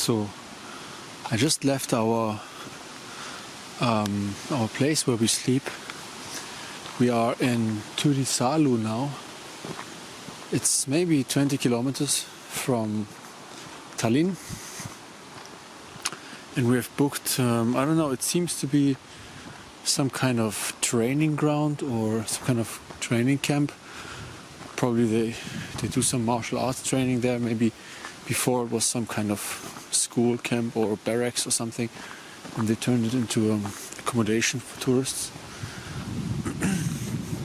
So I just left our place where we sleep. We are in Turrisalu now. It's maybe 20 kilometers from Tallinn, and we have booked, I don't know, it seems to be some kind of training ground or some kind of training camp. Probably they do some martial arts training there. Maybe before it was some kind of school camp or barracks or something, and they turned it into accommodation for tourists.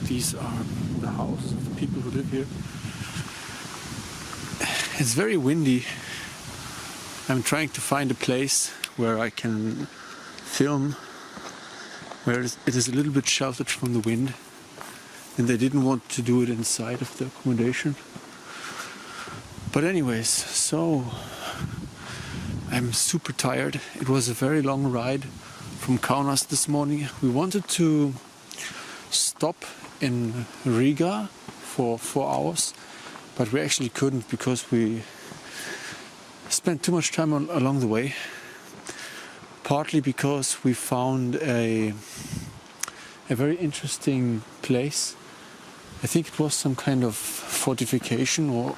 These are the houses of the people who live here. It's very windy. I'm trying to find a place where I can film, where it is a little bit sheltered from the wind, and they didn't want to do it inside of the accommodation. But anyways, so I'm super tired. It was a very long ride from Kaunas this morning. We wanted to stop in Riga for 4 hours, but we actually couldn't because we spent too much time along the way. Partly because we found a very interesting place. I think it was some kind of fortification or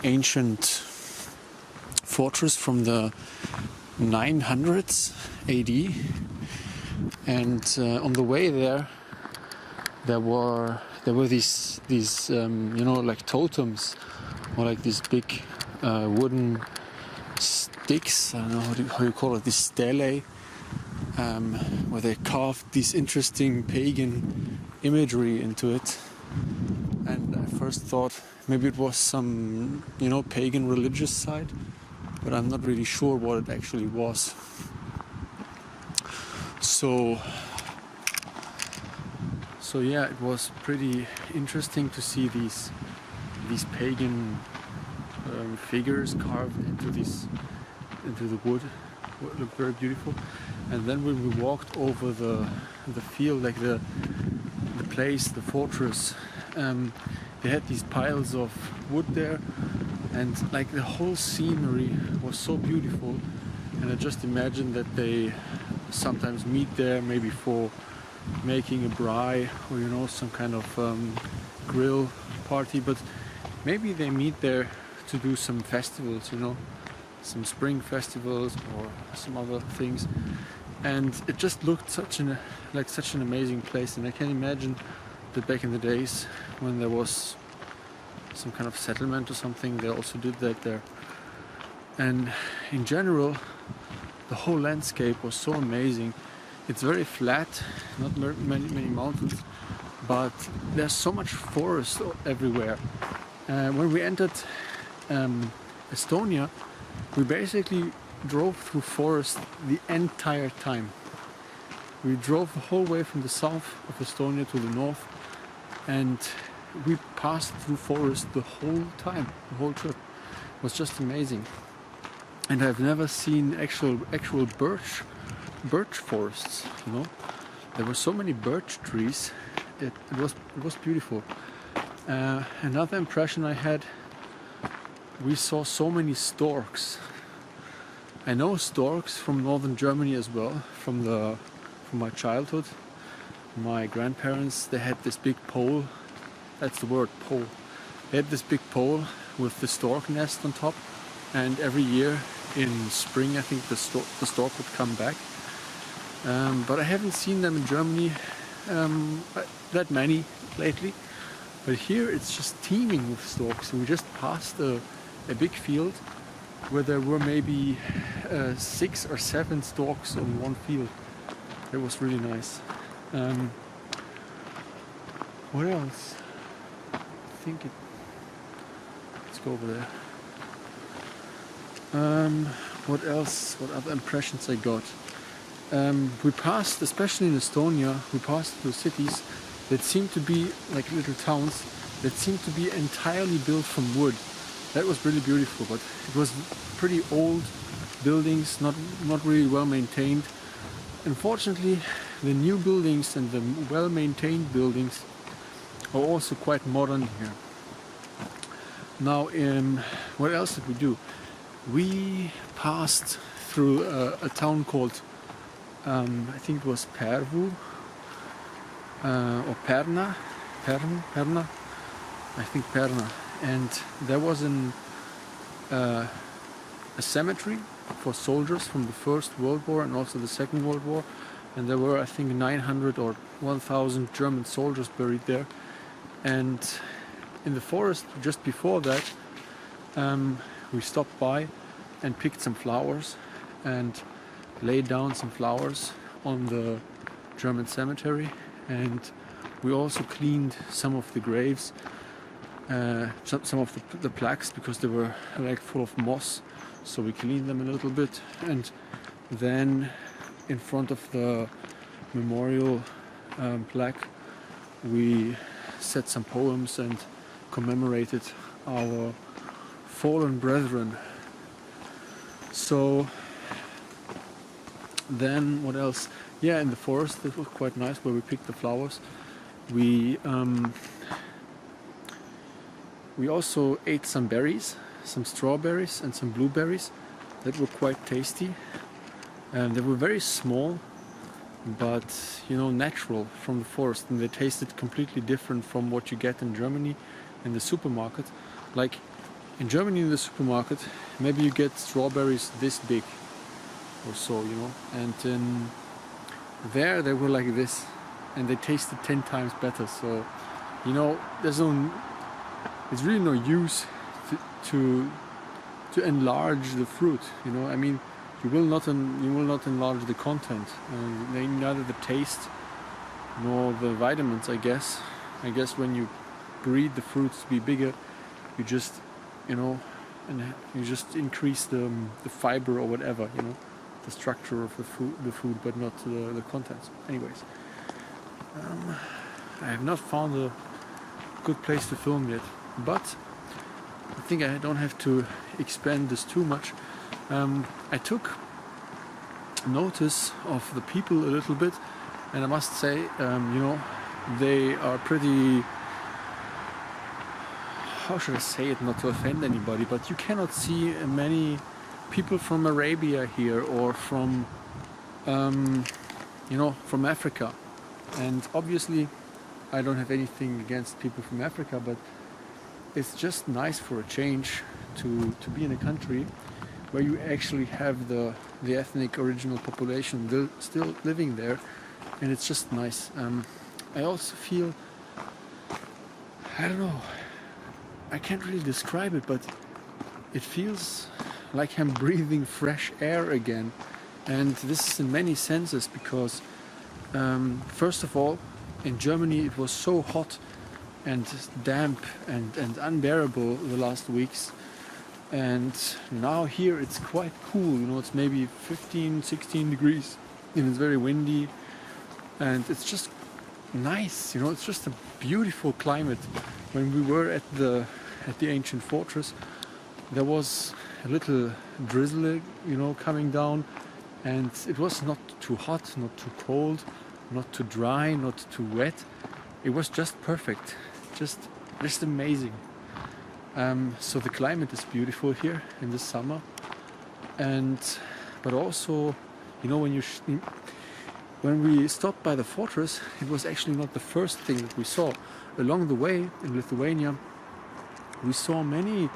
ancient fortress from the 900s AD. And on the way there were these like totems, or like these big wooden sticks. I don't know how you call it, these stelae, where they carved this interesting pagan imagery into it. And I first thought maybe it was some, pagan religious site, but I'm not really sure what it actually was. So yeah, it was pretty interesting to see these pagan figures carved into the wood. It looked very beautiful. And then when we walked over the field, like the place, the fortress, they had these piles of wood there, and like the whole scenery was so beautiful. And I just imagined that they sometimes meet there, maybe for making a braai or some kind of grill party, but maybe they meet there to do some festivals, some spring festivals or some other things. And it just looked such an amazing place. And I can imagine that back in the days when there was some kind of settlement or something, they also did that there. And in general, the whole landscape was so amazing. It's very flat, not many mountains, but there's so much forest everywhere. When we entered Estonia, we basically drove through forest the entire time. We drove the whole way from the south of Estonia to the north, and we passed through forest the whole time. The whole trip was just amazing. And I've never seen actual birch forests. There were so many birch trees. It was beautiful. Another impression I had, we saw so many storks. I know storks from northern Germany as well, from my childhood. My grandparents, they had this big pole. That's the word, pole. They had this big pole with the stork nest on top, and every year in spring, I think the stork would come back. But I haven't seen them in Germany that many lately. But here it's just teeming with storks. We just passed a big field where there were maybe 6 or 7 storks on one field. It was really nice. What else? Let's go over there. What else? What other impressions I got? We passed, especially in Estonia, we passed through cities that seemed to be like little towns that seemed to be entirely built from wood. That was really beautiful, but it was pretty old buildings, not really well maintained. Unfortunately, the new buildings and the well-maintained buildings are also quite modern here. Now, what else did we do? we passed through a town called, I think it was Pervu, or Perna, Perna, I think Perna, and there was a cemetery for soldiers from the First World War and also the Second World War, and there were, I think, 900 or 1,000 German soldiers buried there. And in the forest just before that, we stopped by and picked some flowers and laid down some flowers on the German cemetery, and we also cleaned some of the graves, some of the plaques, because they were like full of moss, so we cleaned them a little bit. And then in front of the memorial plaque we said some poems and commemorated our fallen brethren. So then what else? Yeah, in the forest, it was quite nice where we picked the flowers. We also ate some berries, some strawberries and some blueberries that were quite tasty. And they were very small, but you know, natural from the forest, and they tasted completely different from what you get in Germany in the supermarket. Like in Germany in the supermarket, maybe you get strawberries this big or so, you know, and in there they were like this, and they tasted 10 times better. So you know, there's really no use to enlarge the fruit, you know. I mean, you will not enlarge the content, neither the taste nor the vitamins, I guess. I guess when you breed the fruits to be bigger, you just, you know, and you just increase the fiber or whatever, you know, the structure of the food, but not the contents. Anyways, I have not found a good place to film yet, but I think I don't have to expand this too much. I took notice of the people a little bit, and I must say, you know, they are pretty, how should I say it, not to offend anybody, but you cannot see many people from Arabia here, or from, you know, from Africa. And obviously I don't have anything against people from Africa, but it's just nice for a change to be in a country where you actually have the ethnic original population still living there, and it's just nice. I also feel, I don't know, I can't really describe it, but it feels like I'm breathing fresh air again. And this is in many senses, because first of all, in Germany it was so hot and damp and unbearable the last weeks, and now here it's quite cool, you know, it's maybe 15-16 degrees and it's very windy, and it's just nice, you know, it's just a beautiful climate. When we were at the ancient fortress, there was a little drizzle, you know, coming down, and it was not too hot, not too cold, not too dry, not too wet. It was just perfect, just amazing. So the climate is beautiful here in the summer, but also, you know, when we stopped by the fortress, it was actually not the first thing that we saw. Along the way in Lithuania, we saw many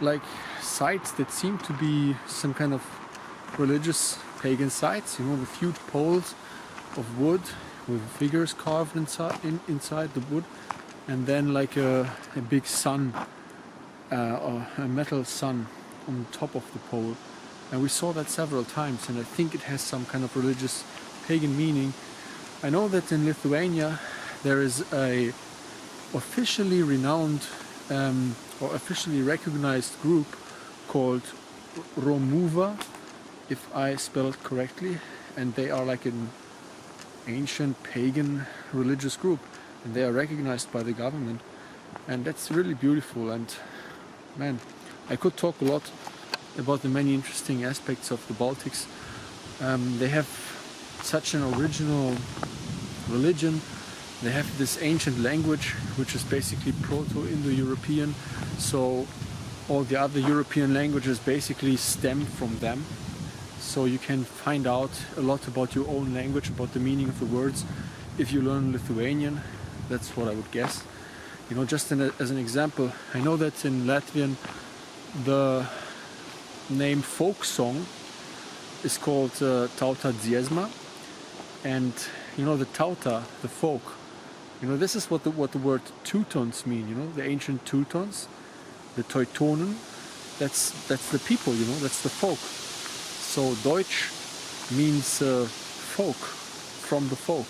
like sites that seemed to be some kind of religious pagan sites, you know, with huge poles of wood with figures carved inside the wood, and then like a big sun, or a metal sun on top of the pole. And we saw that several times, and I think it has some kind of religious pagan meaning. I know that in Lithuania there is a officially renowned or officially recognized group called Romuva, if I spell it correctly, and they are like an ancient pagan religious group, and they are recognized by the government, and that's really beautiful. And man, I could talk a lot about the many interesting aspects of the Baltics. They have such an original religion. They have this ancient language, which is basically Proto-Indo-European. So all the other European languages basically stem from them. So you can find out a lot about your own language, about the meaning of the words, if you learn Lithuanian. That's what I would guess. You know, just as an example, I know that in Latvian the name folk song is called tauta dziesma, and you know, the tauta, the folk, you know, this is what the word Teutons mean. You know, the ancient Teutons, the Teutonen, that's the people. You know, that's the folk. So Deutsch means folk, from the folk,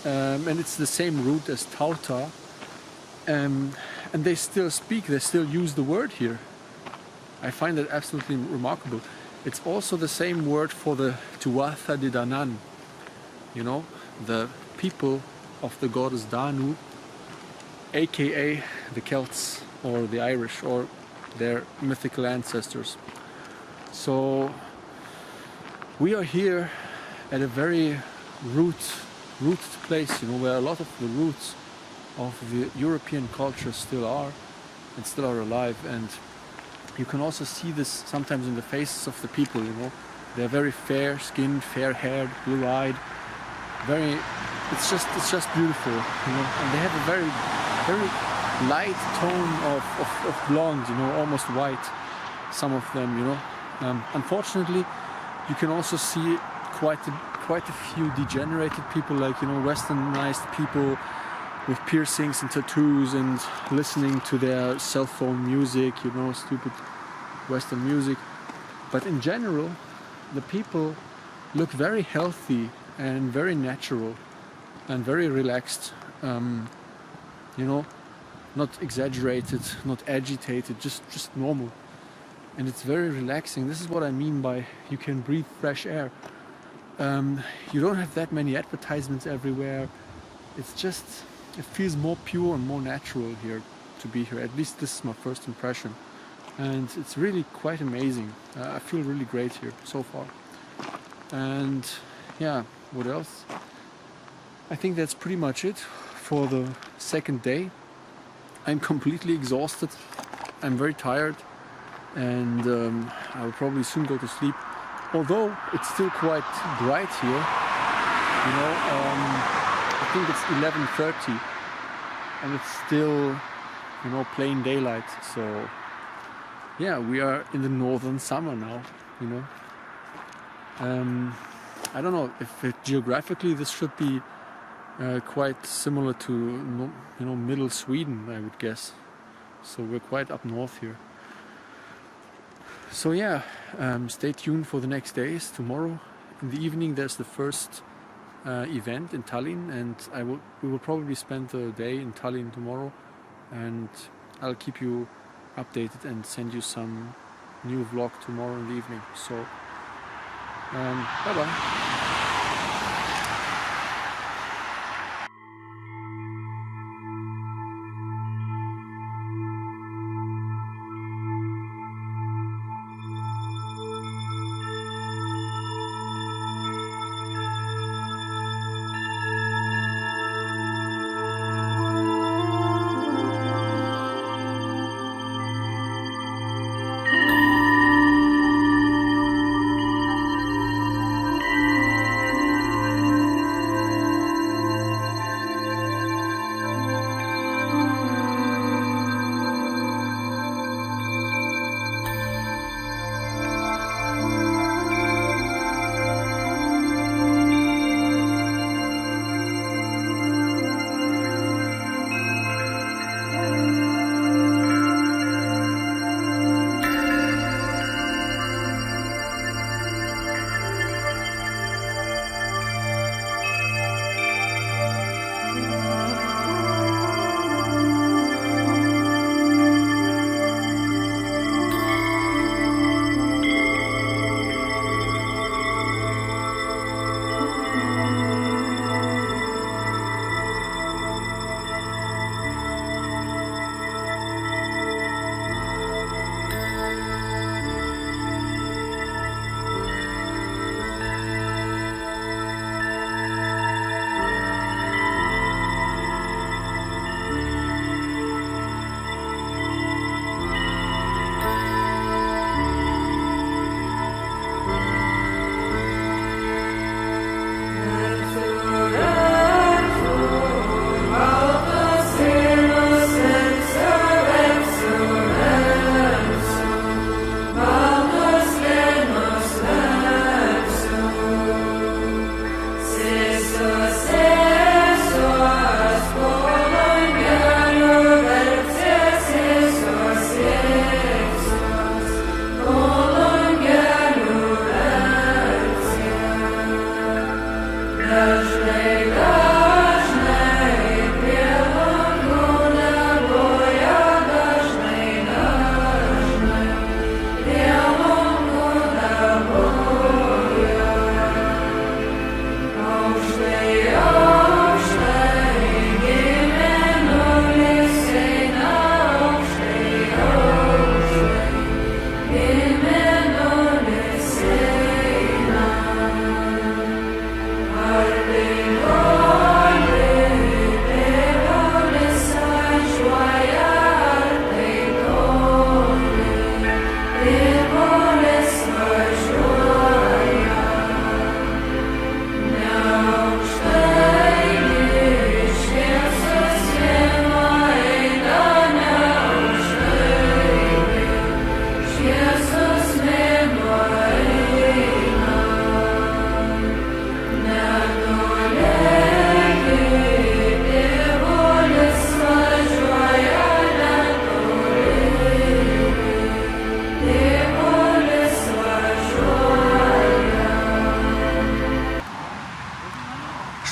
and it's the same root as tauta, and they still speak, they still use the word here. I find that absolutely remarkable. It's also the same word for the Tuatha de Danann, you know, the people of the goddess Danu, aka the Celts or the Irish or their mythical ancestors. So we are here at a very rooted place, you know, where a lot of the roots of the European culture still are and still are alive. And you can also see this sometimes in the faces of the people, you know. They're very fair-skinned, fair-haired, blue-eyed. It's just beautiful, you know. And they have a very light tone of blonde, you know, almost white. Some of them, you know. Unfortunately, you can also see quite a few degenerated people, like, you know, westernized people with piercings and tattoos and listening to their cell phone music, you know, stupid Western music. But in general, the people look very healthy and very natural and very relaxed, you know, not exaggerated, not agitated, just normal. And it's very relaxing. This is what I mean by you can breathe fresh air. You don't have that many advertisements everywhere. It's just, it feels more pure and more natural here to be here. At least this is my first impression. And it's really quite amazing. I feel really great here so far. And yeah, what else? I think that's pretty much it for the second day. I'm completely exhausted. I'm very tired. And I will probably soon go to sleep. Although it's still quite bright here. You know, I think it's 11:30 and it's still, you know, plain daylight. So yeah, we are in the northern summer now, you know. I don't know if geographically this should be quite similar to, you know, middle Sweden, I would guess. So we're quite up north here. So yeah, stay tuned for the next days. Tomorrow in the evening there's the first event in Tallinn, and we will probably spend the day in Tallinn tomorrow, and I'll keep you updated and send you some new vlog tomorrow in the evening. So bye bye.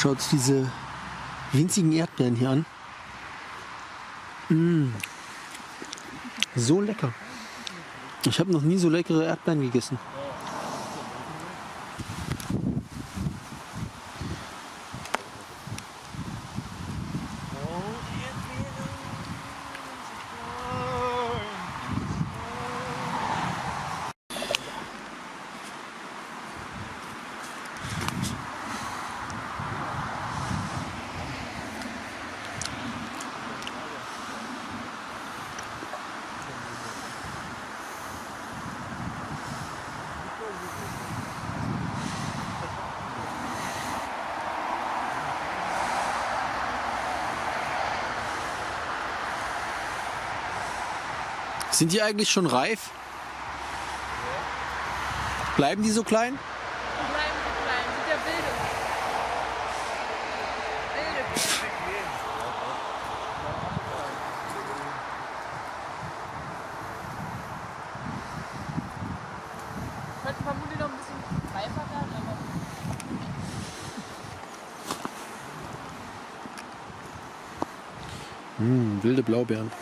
Schaut diese winzigen Erdbeeren hier an. So lecker. Ich habe noch nie so leckere Erdbeeren gegessen. Sind die eigentlich schon reif? Bleiben die so klein? Die bleiben so klein, sind ja wilde. Könnten vermutlich noch ein bisschen reifer werden, aber... Wilde Blaubeeren.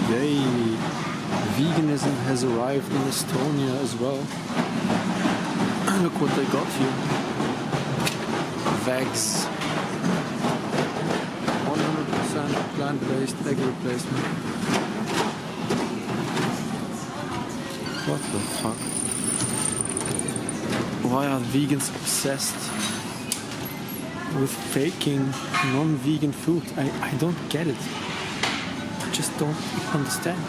Yay! Veganism has arrived in Estonia as well. Look what they got here. Vegs. 100% plant-based egg replacement. What the fuck? Why are vegans obsessed with faking non-vegan food? I don't get it. I just don't understand.